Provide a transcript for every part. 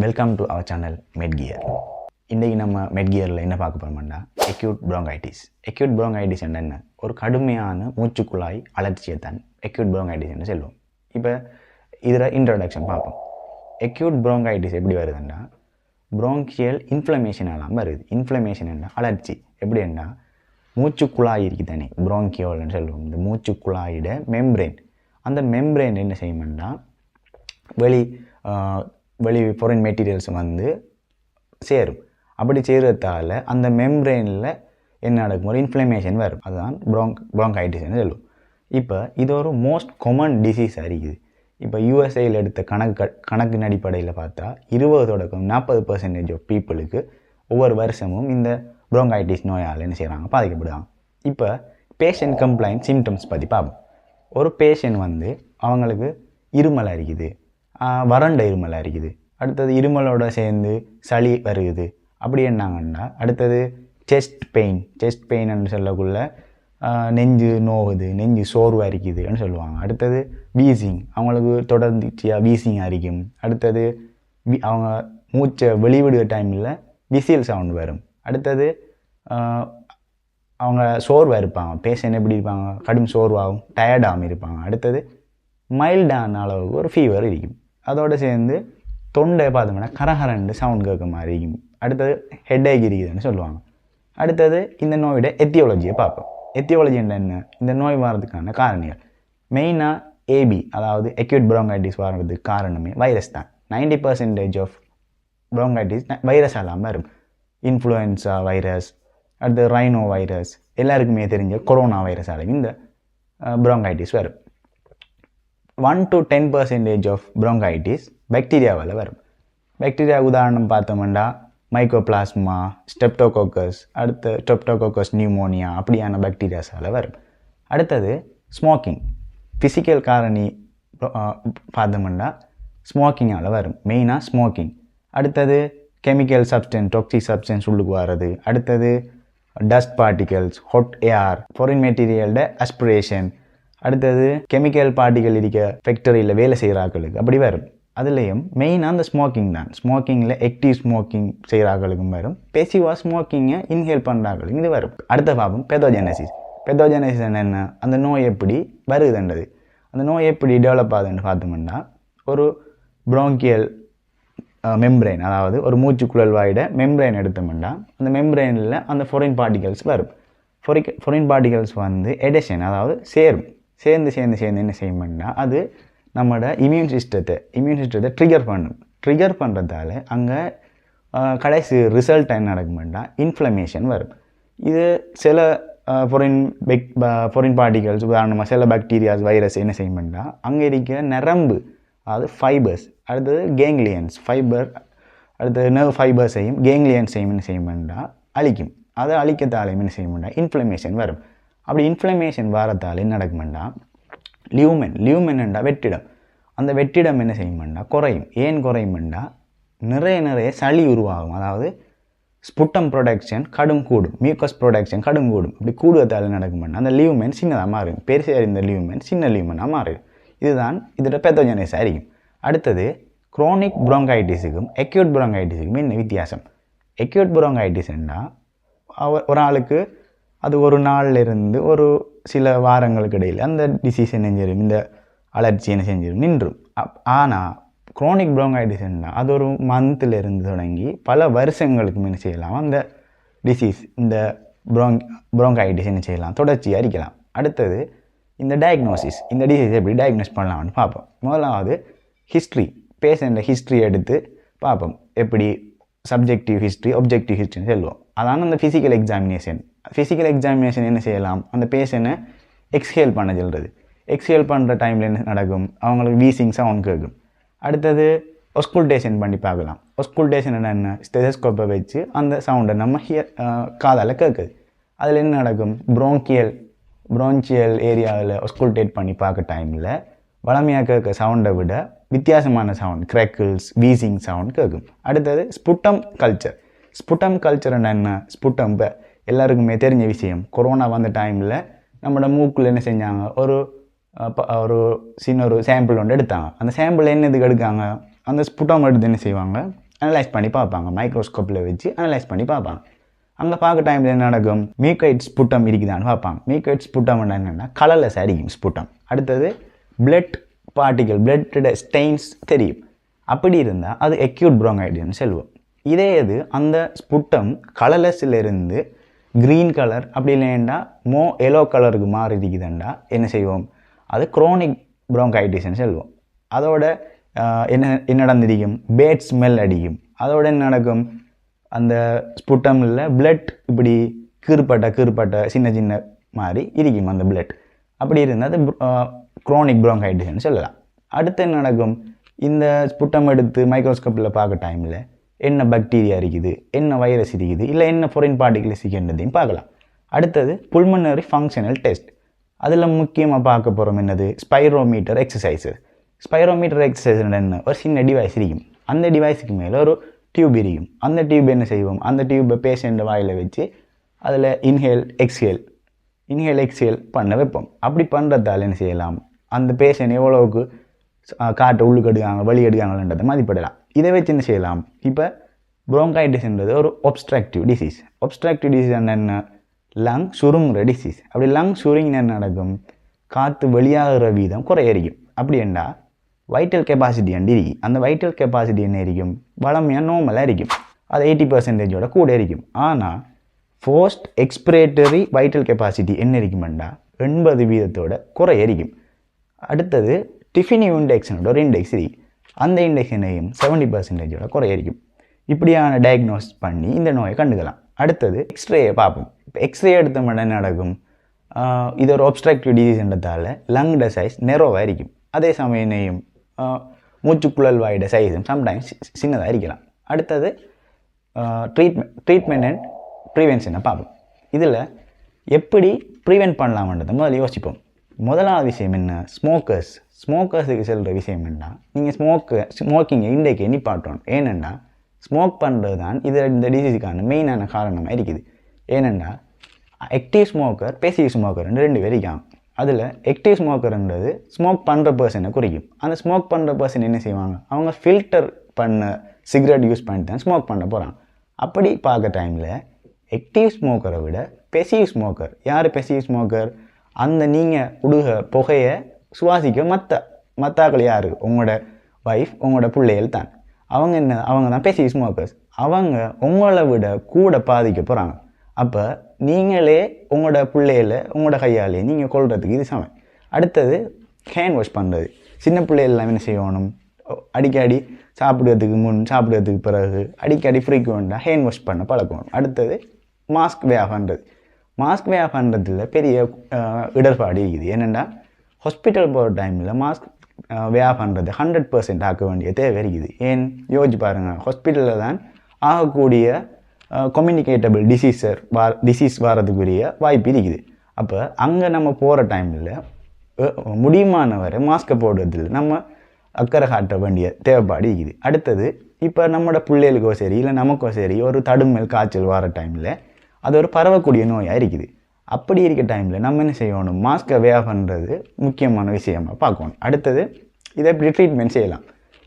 Welcome to our channel Medcare. இன்றைக்கி நம்ம மெட்கியரில் என்ன பார்க்க போகிறோம்னா எக்யூட் ப்ரோங்கைட்டிஸ். எக்யூட் ப்ரோங்கைட்டிஸ் என்ன? ஒரு கடுமையான மூச்சுக்குழாய் அலர்ச்சியை தான் எக்யூட் ப்ரோங்கைட்டிஸ் என்று சொல்லுவோம். இப்போ இதில் இன்ட்ரடக்ஷன் பார்ப்போம். எக்யூட் ப்ரோங்கைட்டிஸ் எப்படி வருதுன்னா ப்ரோங்கியல் இன்ஃப்ளமேஷனாலாம் வருது. இன்ஃப்ளமேஷன் என்ன? அலர்ச்சி. எப்படின்னா மூச்சுக்குழாய் இருக்குது தானே, ப்ரோங்கியோல்னு சொல்லுவோம். இந்த மூச்சுக்குழாயோட மெம்ப்ரெயின், அந்த மெம்ப்ரெயின் என்ன செய்யும்னா வெளி ஃபாரின் மெட்டீரியல்ஸ் வந்து சேரும். அப்படி சேர்றதால அந்த மெம்ப்ரெயினில் என்ன நடக்கும்? ஒரு இன்ஃப்ளமேஷன் வரும். அதுதான் ப்ரோங்கைட்டிஸ்ன்னு சொல்லுவோம். இப்போ இது ஒரு மோஸ்ட் காமன் டிசீஸாக இருக்குது. இப்போ யூஎஸ்ஏயில் எடுத்த கணக்கின் அடிப்படையில் பார்த்தா 20-40% ஆஃப் பீப்புளுக்கு ஒவ்வொரு வருஷமும் இந்த ப்ரோங்கைட்டிஸ் நோயால் என்ன செய்கிறாங்க? பாதிக்கப்படுவாங்க. இப்போ பேஷண்ட் கம்ப்ளைண்ட் சிம்டம்ஸ் பற்றி பார்ப்போம். ஒரு பேஷண்ட் வந்து அவங்களுக்கு இருமல் இருக்குது, வறண்ட இருமலாக இருக்குது, அடுத்தது இருமலோடு சேர்ந்து சளி வருகுது. அப்படி என்னாங்கன்னா அடுத்தது செஸ்ட் பெயின்னு சொல்லக்குள்ள நெஞ்சு நோவுது, நெஞ்சு சோர்வாக இருக்குதுன்னு சொல்லுவாங்க. அடுத்தது வீசிங், அவங்களுக்கு தொடர்ச்சியாக வீசிங் அரிக்கும். அடுத்தது அவங்க மூச்சை வெளிவிடுற டைமில் விசில் சவுண்ட் வரும். அடுத்தது அவங்க சோர்வாக இருப்பாங்க. பேஷண்ட் எப்படி இருப்பாங்க? கடும் சோர்வாகவும் டயர்டாகவும் இருப்பாங்க. அடுத்தது மைல்டான அளவுக்கு ஒரு ஃபீவர் இருக்கும். அதோடு சேர்ந்து தொண்டை பார்த்தோம்னா கரகரண்டு சவுண்ட் கேட்க மாதிரி இருக்கும். அடுத்தது ஹெட்டேக் இருக்குதுன்னு சொல்லுவாங்க. அடுத்தது இந்த நோயோட எத்தியாலஜியை பார்ப்போம். எத்தியாலஜி என்ன? இந்த நோய் வர்றதுக்கான காரணிகள் மெயினாக ஏபி, அதாவது எக்யூட் ப்ரோங்கைட்டிஸ் வர்றதுக்கு காரணமே வைரஸ் தான். 90% ஆஃப் ப்ரோங்கைட்டிஸ் வைரஸாலாம் வரும். இன்ஃப்ளூயன்ஸா வைரஸ், அடுத்து ரைனோ வைரஸ், எல்லாருக்குமே தெரிஞ்ச கொரோனா வைரஸாலையும் இந்த ப்ரோங்கைட்டிஸ் வரும். 1-10% ஆஃப் ப்ரோங்கைட்டிஸ் பாக்டீரியாவால் வரும். பாக்டீரியா உதாரணம் பார்த்தோம்னா மைக்கோபிளாஸ்மா, ஸ்டெப்டோகோக்கஸ், அடுத்து ஸ்டெப்டோகோக்கஸ் நியூமோனியா, அப்படியான பாக்டீரியாஸால் வரும். அடுத்தது ஸ்மோக்கிங். ஃபிசிக்கல் காரணி பார்த்தோம்னா ஸ்மோக்கிங்கால் வரும், மெயினாக ஸ்மோக்கிங். அடுத்தது கெமிக்கல் சப்ஸ்டன்ஸ், டாக்ஸிக் சப்ஸ்டன்ஸ் உள்ளுக்கு வர்றது. அடுத்தது dust particles, hot air, foreign மெட்டீரியல்ட அஸ்பிரேஷன். அடுத்தது கெமிக்கல் பார்ட்டிகல் இருக்க ஃபேக்டரியில் வேலை செய்கிறார்களுக்கு அப்படி வரும். அதுலேயும் மெயினாக அந்த ஸ்மோக்கிங் தான். ஸ்மோக்கிங்கில் ஆக்டிவ் ஸ்மோக்கிங் செய்கிறார்களுக்கும் வரும், பேசிவாக ஸ்மோக்கிங்கை இன்ஹேல் பண்ணுறாங்களுக்கும் இது வரும். அடுத்த பாவம் பெதோஜெனசிஸ். பெதோஜெனசிஸ் என்ன? அந்த நோய் எப்படி வருதுன்றது, அந்த நோய் எப்படி டெவலப் ஆகுதுன்னு பார்த்தோம்னா ஒரு ப்ரோங்கியல் மெம்ப்ரெயின், அதாவது ஒரு மூச்சுக்குழல் வாயிட மெம்ப்ரெயின் எடுத்தோம்னா அந்த மெம்ப்ரெயினில் அந்த ஃபாரின் பார்ட்டிகல்ஸ் வரும். ஃபாரின் பார்ட்டிகல்ஸ் வந்து எடேஷன், அதாவது சேர்ந்து என்ன செய்யும்னா அது நம்மளோட இம்யூன் சிஸ்டத்தை ட்ரிகர் பண்ணுறதால அங்கே கடைசி ரிசல்ட் என்ன நடக்கும்னா இன்ஃப்ளமேஷன் வரும். இது சில ஃபாரின் பார்ட்டிகல்ஸ், உதாரணமாக சில பாக்டீரியாஸ், வைரஸ் என்ன செய்யும்னா அங்கே இருக்க நரம்பு, அதாவது ஃபைபர்ஸ், அடுத்தது கேங்லியன்ஸ் ஃபைபர், அடுத்தது நர்வ் ஃபைபர்ஸையும் கேங்லியன்ஸையும் என்ன செய்யும்னா அழிக்கும். அதை அழிக்கத்தாலையும் என்ன செய்யும்னா இன்ஃப்ளமேஷன் வரும். அப்படி இன்ஃப்ளமேஷன் வரத்தால் என்ன நடக்கும்னா லியூமென்டா வெற்றிடம், அந்த வெற்றிடம் என்ன செய்யும்னா குறையும். ஏன் குறையும்னா நிறைய சளி உருவாகும். அதாவது ஸ்புட்டம் ப்ரொடக்ஷன் கூடும், மியூக்கஸ் ப்ரொடக்ஷன் கூடும். அப்படி கூடுவதால் நடக்கும்னா அந்த லியூமென் சின்னதாக மாறும், பெருசு அறிந்த லியூமென் சின்ன லியூமெனாக மாறும். இதுதான் இதோட பெத்தோஜெனசிஸ் அறியும். அடுத்தது குரோனிக் ப்ரோங்கைட்டிஸுக்கும் எக்யூட் ப்ரோங்கைட்டிஸுக்கும் என்ன வித்தியாசம்? எக்யூட் ப்ரோங்கைட்டிஸ்ன்னா ஒரு ஆளுக்கு அது ஒரு நாள்லேருந்து ஒரு சில வாரங்களுக்கு இடையில் அந்த டிசீஸ் என்ன செஞ்சிடும், இந்த அலர்ஜி என்ன செஞ்சிடும், நின்றும். ஆனால் குரோனிக் ப்ரோங்கைட்டிஸ்ன்னா அது ஒரு மந்த்லேருந்து தொடங்கி பல வருஷங்களுக்கு என்ன செய்யலாம், அந்த டிசீஸ், இந்த ப்ரோங்கைட்டிஸ் என்ன செய்யலாம், தொடர்ச்சியாக இருக்கலாம். அடுத்தது இந்த டயக்னோசிஸ், இந்த டிசீஸ் எப்படி டயக்னோஸ் பண்ணலாம்னு பார்ப்போம். முதலாவது ஹிஸ்ட்ரி, பேஷண்ட்டை ஹிஸ்ட்ரி எடுத்து பார்ப்போம். எப்படி சப்ஜெக்டிவ் ஹிஸ்ட்ரி, ஒப்ஜெக்டிவ் ஹிஸ்ட்ரின்னு சொல்லுவோம். அதான அந்த ஃபிசிக்கல் எக்ஸாமினேஷன் என்ன செய்யலாம், அந்த பேஷண்ட்டை எக்ஸ்ஹேல் பண்ண சொல்கிறது. எக்ஸ்ஹேல் பண்ணுற டைமில் என்ன நடக்கும், அவங்களுக்கு வீசிங் சவுண்ட் கேட்கும். அடுத்தது ஒஸ்குல்டேஷன் பண்ணி பார்க்கலாம். ஒஸ்குல்டேஷன் என்ன? ஸ்டெதஸ்கோப்பை வச்சு அந்த சவுண்டை நம்ம காதால் கேட்குது. அதில் என்ன நடக்கும், ப்ரோன்சியல் ஏரியாவில் ஒஸ்குல்டேட் பண்ணி பார்க்க டைமில் வளமையாக கேட்க சவுண்டை விட வித்தியாசமான சவுண்ட், கிராக்கிள்ஸ், வீசிங் சவுண்ட் கேட்கும். அடுத்தது ஸ்புட்டம் கல்ச்சர் என்ன? ஸ்புட்டம் இப்போ எல்லாருக்குமே தெரிஞ்ச விஷயம். கொரோனா வந்த டைமில் நம்மளோட மூக்கில் என்ன செஞ்சாங்க, ஒரு சின்ன சாம்பிள் ஒன்று எடுத்தாங்க. அந்த சாம்பிள் என்னதுக்கு எடுக்காங்க, அந்த ஸ்புட்டம் எடுத்து என்ன செய்வாங்க, அனலைஸ் பண்ணி பார்ப்பாங்க, மைக்ரோஸ்கோப்பில் வச்சு அனலைஸ் பண்ணி பார்ப்பாங்க. அங்கே பார்க்க டைமில் என்ன நடக்கும், மியூக்கைட் ஸ்புட்டம் இருக்குதான்னு பார்ப்பாங்க. மியூக்கைட் ஸ்புட்டம் என்னென்னா கலர்லெஸ் அடிக்கும் ஸ்புட்டம். அடுத்தது பிளட் பார்ட்டிகல், பிளட்டோட ஸ்டெயின்ஸ் தெரியும். அப்படி இருந்தால் அது அக்யூட் ப்ரோங்கைட்டிஸ்னு சொல்லுவோம். இதே இது அந்த ஸ்புட்டம் கலர்லெஸ்ஸிலிருந்து க்ரீன் கலர் அப்படி இல்லைன்னா எல்லோ கலருக்கு மாறி இருக்குதுண்டா என்ன செய்வோம், அது குரோனிக் ப்ரோங்கைட்டிஸ்ன்னு சொல்லுவோம். அதோட என்ன நடந்திருக்கும், பேட் ஸ்மெல் அடிக்கும். அதோட என்ன நடக்கும், அந்த ஸ்புட்டமில் பிளட் இப்படி கீறுப்பட்ட சின்ன சின்ன மாதிரி இருக்கும் அந்த பிளட். அப்படி இருந்தால் அது குரோனிக் ப்ரோங்கைட்டிஸ்ன்னு சொல்லலாம். அடுத்து என்ன நடக்கும், இந்த ஸ்புட்டம் எடுத்து மைக்ரோஸ்கோப்பில் பார்க்க டைமில் என்ன பாக்டீரியா இருக்குது, என்ன வைரஸ் இருக்குது, இல்லை என்ன ஃபாரின் பார்ட்டிகிள்ஸ் இருக்குன்றதையும் பார்க்கலாம். அடுத்தது புல்மனரி ஃபங்க்ஷனல் டெஸ்ட். அதில் முக்கியமாக பார்க்க போகிறோம் என்னது, ஸ்பைரோமீட்டர் எக்ஸசைஸு. ஸ்பைரோமீட்டர் எக்ஸசைஸ் என்ன, ஒரு சின்ன டிவைஸ் இருக்கும். அந்த டிவைஸுக்கு மேலே ஒரு டியூப் இருக்கும். அந்த டியூப் என்ன செய்வோம், அந்த டியூப்பை பேஷண்ட்டை வாயில் வச்சு அதில் இன்ஹேல் எக்ஸ்ஹேல் பண்ண வைப்போம். அப்படி பண்ணுறதால என்ன செய்யலாம், அந்த பேஷண்ட் எவ்வளோவுக்கு காற்றை உள்ளுக்கு எடுக்காங்க வெளியே எடுக்காங்கன்றதை மதிப்பிடலாம். இதை வச்சு என்ன செய்யலாம், இப்போ ப்ரோங்கைட்டிஸ்ன்றது ஒரு ஒப்ஸ்ட்ரக்டிவ் டிசீஸ். ஒப்ஸ்ட்ரக்டிவ் டிசீஸ் என்ன, லங் சுருங்குற டிசீஸ். அப்படி லங் சுருங்கின என்ன நடக்கும், காற்று வெளியாகிற வீதம் குறையறிக்கும். அப்படி என்ன வைட்டல் கெப்பாசிட்டி இருக்கு. அந்த வைட்டல் கெப்பாசிட்டி என்ன இருக்கும், வளமையாக நார்மலாக இருக்கும். அது 80% கூட இருக்கும். ஆனால் ஃபோஸ்ட் எக்ஸ்பிரேட்டரி வைட்டல் கெப்பாசிட்டி என்ன இருக்குமெண்டா 80% குறையறிக்கும். அடுத்தது டிஃபினி இண்டெக்ஸ்னோட ஒரு இண்டெக்ஸ் இருக்கு. அந்த இண்டெக்ஸ் என்னையும் 70% குறையறிக்கும். இப்படியான டயக்னோஸ் பண்ணி இந்த நோயை கண்டுக்கலாம். அடுத்தது எக்ஸ்ரேயை பார்ப்போம். இப்போ எக்ஸ்ரே எடுத்த மட்டும் என்ன நடக்கும், இது ஒரு ஒப்ஸ்ட்ரக்டிவ் டிசீஸ்ன்றதால லங்கோட சைஸ் நெரோவாக இருக்கும். அதே சமயம் என்னையும் மூச்சுக்குழல் வாயோட சைஸும் சம்டைம்ஸ் சின்னதாக இருக்கலாம். அடுத்தது ட்ரீட்மெண்ட் அண்ட் ப்ரிவென்ஷனை பார்ப்போம். இதில் எப்படி ப்ரிவென்ட் பண்ணலாம்ன்றதை முதல்ல யோசிப்போம். முதலாவது விஷயம் என்ன, ஸ்மோக்கர்ஸுக்கு செல்கிற விஷயம் என்ன, நீங்கள் ஸ்மோக்கிங்கை இன்றைக்கு நிப்பாட்டணும். ஏனென்னா ஸ்மோக் பண்ணுறது தான் இந்த டிசீஸுக்கான மெயினான காரணமாக இருக்குது. ஏனென்னா ஆக்டிவ் ஸ்மோக்கர், பேசிவ் ஸ்மோக்கர்னு 2 பேர் இருக்காங்க. அதில் ஆக்டிவ் ஸ்மோக்கர்ன்றது ஸ்மோக் பண்ணுற பர்சனை குறிக்கும். அந்த ஸ்மோக் பண்ணுற பர்சன் என்ன செய்வாங்க, அவங்க ஃபில்டர் பண்ண சிகரெட் யூஸ் பண்ணிட்டு தான் ஸ்மோக் பண்ண போகிறாங்க. அப்படி பார்க்க டைமில் ஆக்டிவ் ஸ்மோக்கரை விட பேசிவ் ஸ்மோக்கர், யார் பேசிவ் ஸ்மோக்கர், அந்த நீங்கள் உடுக புகையை சுவாசிக்க மற்றாக்கள் யார், உங்களோட ஒய்ஃப், உங்களோட பிள்ளைகள் தான். அவங்க தான் பேசிவ் ஸ்மோக்கர்ஸ். அவங்க உங்களை விட கூட பாதிக்க போகிறாங்க. அப்போ நீங்களே உங்களோட பிள்ளைகளை உங்களோட கையாலே நீங்கள் கொள்றதுக்கு இது சமயம். அடுத்தது ஹேண்ட் வாஷ் பண்ணுறது. சின்ன பிள்ளைகள்லாம் என்ன செய்யணும், அடிக்கடி சாப்பிடுறதுக்கு முன் சாப்பிடுறதுக்கு பிறகு அடிக்கடி ஃப்ரீக்வெண்ட்டாக ஹேண்ட் வாஷ் பண்ண பழக்கணும். அடுத்தது மாஸ்க் வேர் பண்ணுறது. மாஸ்க் வேர் பண்ணுறதுல பெரிய இடர்பாடு இருக்குது. ஏனென்னா ஹாஸ்பிட்டல் போகிற டைமில் மாஸ்க் வேர் பண்ணுறது 100% ஆக்க வேண்டிய தேவை இருக்குது. ஏன் யோசிச்சு பாருங்கள், ஹாஸ்பிட்டலில் தான் ஆகக்கூடிய கம்யூனிகேட்டபிள் டிசீஸ் வரதுக்குரிய வாய்ப்பு இருக்குது. அப்போ அங்கே நம்ம போகிற டைமில் முடியுமான வரை மாஸ்கை போடுறதில் நம்ம அக்கறை காட்ட வேண்டிய தேவைப்பாடு இருக்குது. அடுத்தது இப்போ நம்மளோட பிள்ளைகளுக்கோ சரி இல்லை நமக்கோ சரி ஒரு தடுமல் காய்ச்சல் வர டைமில் அது ஒரு பரவக்கூடிய நோயாக இருக்குது. அப்படி இருக்க டைமில் நம்ம என்ன செய்யணும், மாஸ்கை வேர் பண்ணுறது முக்கியமான விஷயமாக பார்க்கணும். அடுத்தது இதை எப்படி ட்ரீட்மெண்ட் செய்யலாம்,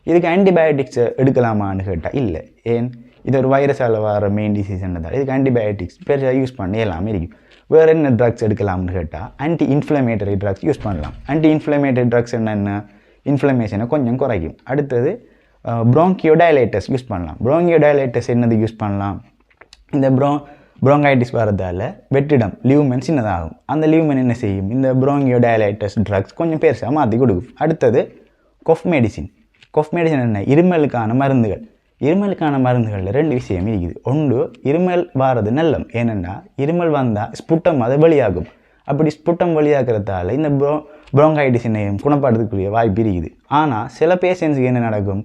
இதுக்கு ஆன்டிபயோட்டிக்ஸை எடுக்கலாமான்னு கேட்டால் இல்லை. ஏன், இது ஒரு வைரஸால் வர மெயின் டிசீஸ்ன்றதால் இதுக்கு ஆன்டிபயோட்டிக்ஸ் பெருசாக யூஸ் பண்ணி எல்லாமே இருக்கும். வேறு என்ன ட்ரக்ஸ் எடுக்கலாம்னு கேட்டால் ஆன்டி இன்ஃப்ளமேட்டரி ட்ரக்ஸ் யூஸ் பண்ணலாம். ஆன்டி இன்ஃப்ளமேட்டரி ட்ரக்ஸ் என்ன, இன்ஃப்ளமேஷனை கொஞ்சம் குறைக்கும். அடுத்தது ப்ரோங்கியோடைலேட்டஸ் யூஸ் பண்ணலாம். ப்ரோங்கியோடைலேட்டஸ் என்னது யூஸ் பண்ணலாம், இந்த ப்ரோங்கைட்டிஸ் வரதால் வெற்றிடம் லியூமென் சின்னதாகும். அந்த லியூமென் என்ன செய்யும், இந்த ப்ரோங்கியோடைலேட்டஸ் ட்ரக்ஸ் கொஞ்சம் பெருசாக மாற்றி கொடுக்கும். அடுத்தது கொஃப் மெடிசின் என்ன, இருமலுக்கான மருந்துகள். இருமலுக்கான மருந்துகளில் 2 விஷயம் இருக்குது. ஒன்று, இருமல் வாரது நல்லம். ஏனென்னா இருமல் வந்தால் ஸ்புட்டம் அதை வெளியாகும். அப்படி ஸ்புட்டம் வெளியாகிறதால இந்த ப்ரோங்கைட்டிஸையும் குணப்படுத்தக்கூடிய வாய்ப்பு இருக்குது. ஆனால் சில பேஷண்ட்ஸுக்கு என்ன நடக்கும்,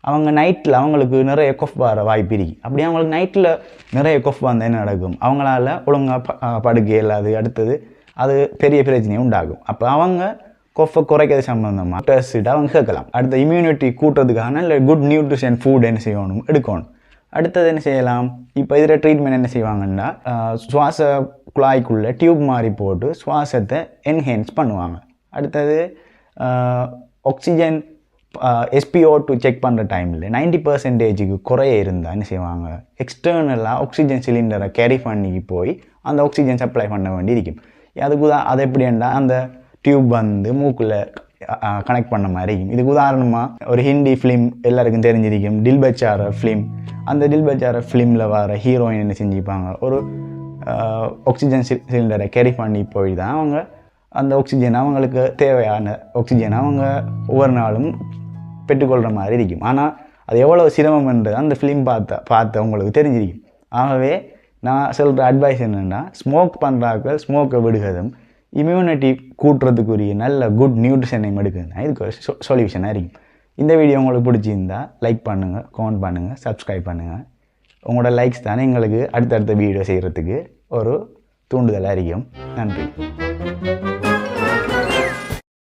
அவங்க நைட்டில் அவங்களுக்கு நிறைய கொஃப் வர வாய்ப்பு இருக்குது. அப்படி அவங்களுக்கு நைட்டில் நிறைய கொஃப் வந்தால் என்ன நடக்கும், அவங்களால ஒழுங்காக படுக்க இயலாது. அடுத்தது அது பெரிய பிரச்சனையும் உண்டாகும். அப்போ அவங்க கொஃபை குறைக்கிறது சம்மந்தமாக டெஸ்ட்டு அவங்க கேட்கலாம். அடுத்த இம்யூனிட்டி கூட்டுறதுக்கான இல்லை குட் நியூட்ரிஷன் ஃபுட் என்ன செய்யணும், எடுக்கணும். அடுத்தது என்ன செய்யலாம், இப்போ இதில் ட்ரீட்மெண்ட் என்ன செய்வாங்கன்னா சுவாச குழாய்க்குள்ளே டியூப் மாதிரி போட்டு சுவாசத்தை என்ஹென்ஸ் பண்ணுவாங்க. அடுத்தது ஆக்சிஜன் SpO2 செக் பண்ணுற டைமில் 90% குறைய இருந்தால் என்ன செய்வாங்க, எக்ஸ்டர்னலாக ஆக்சிஜன் சிலிண்டரை கேரி பண்ணி போய் அந்த ஆக்சிஜன் சப்ளை பண்ண வேண்டி இருக்கும். அதுக்கு அது எப்படின்னா அந்த டியூப் வந்து மூக்கில் கனெக்ட் பண்ண மாதிரி இருக்கும். இதுக்கு உதாரணமாக ஒரு ஹிந்தி ஃபிலிம் எல்லாருக்கும் தெரிஞ்சிருக்கும், தில் பெச்சார ஃபிலிம். அந்த தில் பெச்சார ஃபிலிமில் வர ஹீரோயின் என்ன செஞ்சுப்பாங்க, ஒரு ஆக்சிஜன் சிலிண்டரை கேரி பண்ணி போய் தான் அவங்க அந்த ஆக்சிஜன் அவங்களுக்கு தேவையான ஆக்சிஜன் அவங்க ஒவ்வொரு நாளும் பெற்றுக்கொள்கிற மாதிரி இருக்கும். ஆனால் அது எவ்வளோ சிரமம்ன்றது அந்த ஃபிலிம் பார்த்து அவங்களுக்கு தெரிஞ்சிருக்கும். ஆகவே நான் சொல்கிற அட்வைஸ் என்னென்னா, ஸ்மோக் பண்ணுறாக்கள் ஸ்மோக்கை விடுகிறதும் இம்யூனிட்டி கூட்டுறதுக்குரிய நல்ல குட் நியூட்ரிஷனையும் எடுக்குதுன்னா இதுக்கு ஒரு சொல்யூஷனாக இருக்கும். இந்த வீடியோ உங்களுக்கு பிடிச்சிருந்தா லைக் பண்ணுங்கள், கமெண்ட் பண்ணுங்கள், சப்ஸ்கிரைப் பண்ணுங்கள். உங்களோட லைக்ஸ் தானே எங்களுக்கு அடுத்தடுத்த வீடியோ செய்கிறதுக்கு ஒரு தூண்டுதலாக இருக்கும். நன்றி.